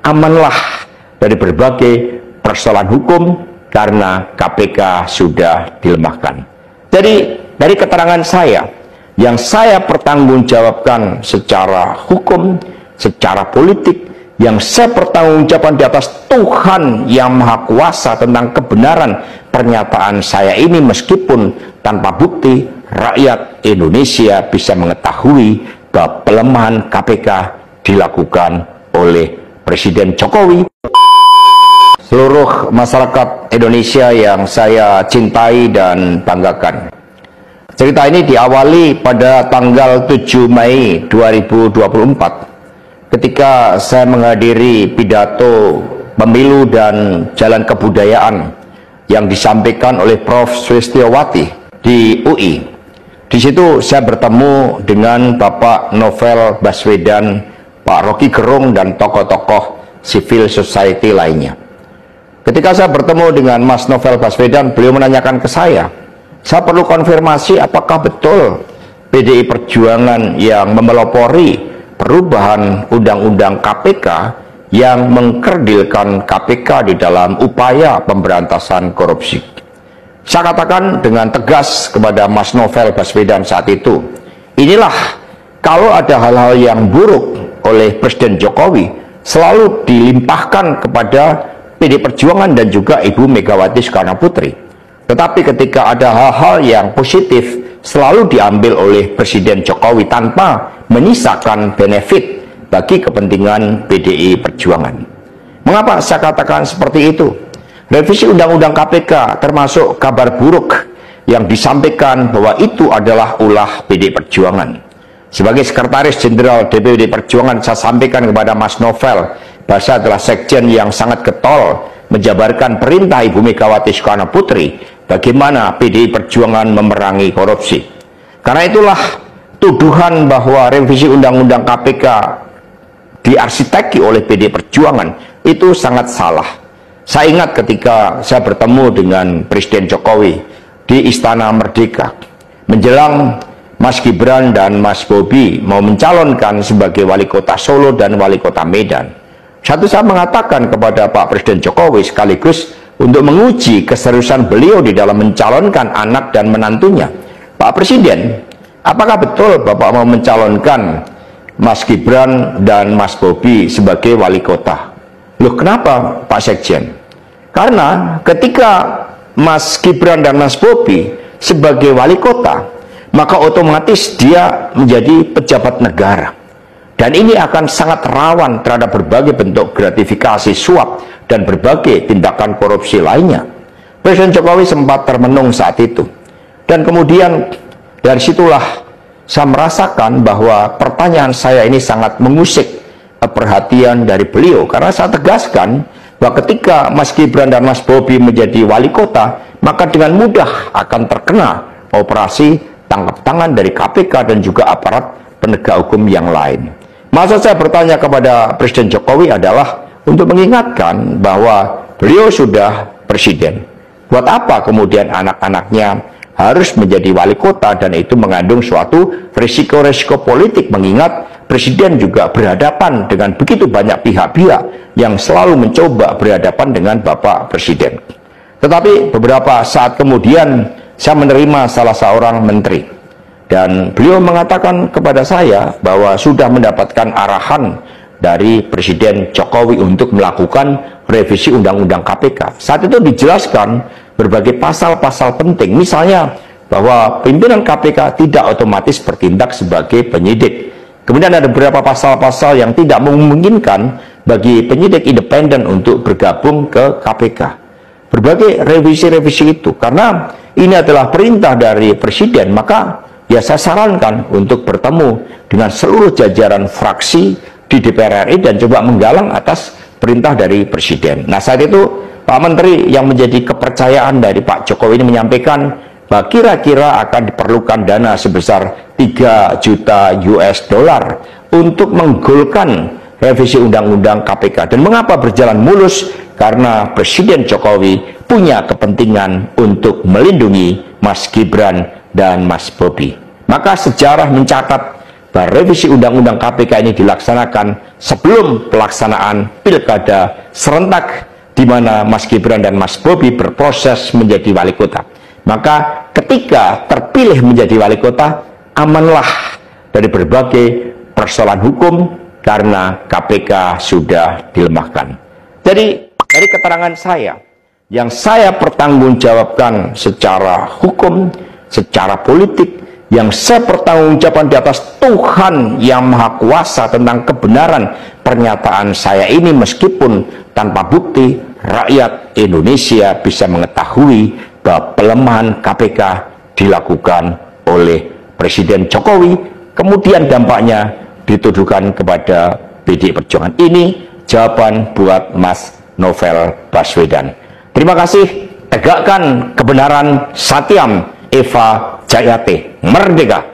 amanlah dari berbagai persoalan hukum karena KPK sudah dilemahkan. Jadi dari keterangan saya, yang saya pertanggungjawabkan secara hukum, secara politik, yang saya pertanggungjawabkan di atas Tuhan yang Maha Kuasa tentang kebenaran pernyataan saya ini, meskipun tanpa bukti, rakyat Indonesia bisa mengetahui bahwa pelemahan KPK dilakukan oleh Presiden Jokowi. Seluruh masyarakat Indonesia yang saya cintai dan banggakan, cerita ini diawali pada tanggal 7 Mei 2024 ketika saya menghadiri pidato pemilu dan jalan kebudayaan yang disampaikan oleh Prof. Sulistyowati di UI. Di situ saya bertemu dengan Bapak Novel Baswedan, Pak Rocky Gerung, dan tokoh-tokoh civil society lainnya. Ketika saya bertemu dengan Mas Novel Baswedan, beliau menanyakan ke saya perlu konfirmasi apakah betul PDI Perjuangan yang memelopori perubahan Undang-Undang KPK yang mengkerdilkan KPK di dalam upaya pemberantasan korupsi. Saya katakan dengan tegas kepada Mas Novel Baswedan saat itu, inilah kalau ada hal-hal yang buruk oleh Presiden Jokowi selalu dilimpahkan kepada PDI Perjuangan dan juga Ibu Megawati Soekarno Putri. Tetapi ketika ada hal-hal yang positif selalu diambil oleh Presiden Jokowi tanpa menyisakan benefit bagi kepentingan PDI Perjuangan. Mengapa saya katakan seperti itu? Revisi Undang-Undang KPK termasuk kabar buruk yang disampaikan bahwa itu adalah ulah PDI Perjuangan. Sebagai Sekretaris Jenderal DPD Perjuangan, saya sampaikan kepada Mas Novel bahwa saya adalah sekjen yang sangat getol menjabarkan perintah Ibu Megawati Soekarno Putri bagaimana PDI Perjuangan memerangi korupsi. Karena itulah tuduhan bahwa revisi Undang-Undang KPK diarsiteki oleh PDI Perjuangan itu sangat salah. Saya ingat ketika saya bertemu dengan Presiden Jokowi di Istana Merdeka menjelang Mas Gibran dan Mas Bobi mau mencalonkan sebagai wali kota Solo dan wali kota Medan. Saya mengatakan kepada Pak Presiden Jokowi sekaligus untuk menguji keseriusan beliau di dalam mencalonkan anak dan menantunya. Pak Presiden, apakah betul Bapak mau mencalonkan Mas Gibran dan Mas Bobi sebagai wali kota? Loh, kenapa Pak Sekjen? Karena ketika Mas Gibran dan Mas Bobi sebagai wali kota, maka otomatis dia menjadi pejabat negara. Dan ini akan sangat rawan terhadap berbagai bentuk gratifikasi, suap, dan berbagai tindakan korupsi lainnya. Presiden Jokowi sempat termenung saat itu. Dan kemudian dari situlah saya merasakan bahwa pertanyaan saya ini sangat mengusik perhatian dari beliau. Karena saya tegaskan bahwa ketika Mas Gibran dan Mas Bobi menjadi wali kota, maka dengan mudah akan terkena operasi tangkap tangan dari KPK dan juga aparat penegak hukum yang lain. Maksud saya bertanya kepada Presiden Jokowi adalah untuk mengingatkan bahwa beliau sudah presiden. Buat apa kemudian anak-anaknya harus menjadi wali kota, dan itu mengandung suatu risiko-risiko politik, mengingat presiden juga berhadapan dengan begitu banyak pihak-pihak yang selalu mencoba berhadapan dengan Bapak Presiden. Tetapi beberapa saat kemudian saya menerima salah seorang menteri, dan beliau mengatakan kepada saya bahwa sudah mendapatkan arahan dari Presiden Jokowi untuk melakukan revisi Undang-Undang KPK. Saat itu dijelaskan berbagai pasal-pasal penting, misalnya bahwa pimpinan KPK tidak otomatis bertindak sebagai penyidik. Kemudian ada beberapa pasal-pasal yang tidak memungkinkan bagi penyidik independen untuk bergabung ke KPK. Berbagai revisi-revisi itu, karena ini adalah perintah dari Presiden, maka ya saya sarankan untuk bertemu dengan seluruh jajaran fraksi di DPR RI dan coba menggalang atas perintah dari Presiden. Nah, saat itu Pak Menteri yang menjadi kepercayaan dari Pak Jokowi ini menyampaikan bahwa kira-kira akan diperlukan dana sebesar 3 juta US dollar untuk menggolkan revisi Undang-Undang KPK. Dan mengapa berjalan mulus? Karena Presiden Jokowi punya kepentingan untuk melindungi Mas Gibran dan Mas Bobi. Maka sejarah mencatat bahwa revisi Undang-Undang KPK ini dilaksanakan sebelum pelaksanaan pilkada serentak di mana Mas Gibran dan Mas Bobi berproses menjadi wali kota. Maka ketika terpilih menjadi wali kota, amanlah dari berbagai persoalan hukum karena KPK sudah dilemahkan. Jadi dari keterangan saya, yang saya pertanggungjawabkan secara hukum, secara politik, yang saya pertanggungjawabkan di atas Tuhan yang Maha Kuasa tentang kebenaran pernyataan saya ini, meskipun tanpa bukti, rakyat Indonesia bisa mengetahui bahwa pelemahan KPK dilakukan oleh Presiden Jokowi, kemudian dampaknya dituduhkan kepada PDI Perjuangan. Ini jawaban buat Mas Novel Baswedan. Terima kasih. Tegakkan kebenaran. Satyam Eva Jayate. Merdeka.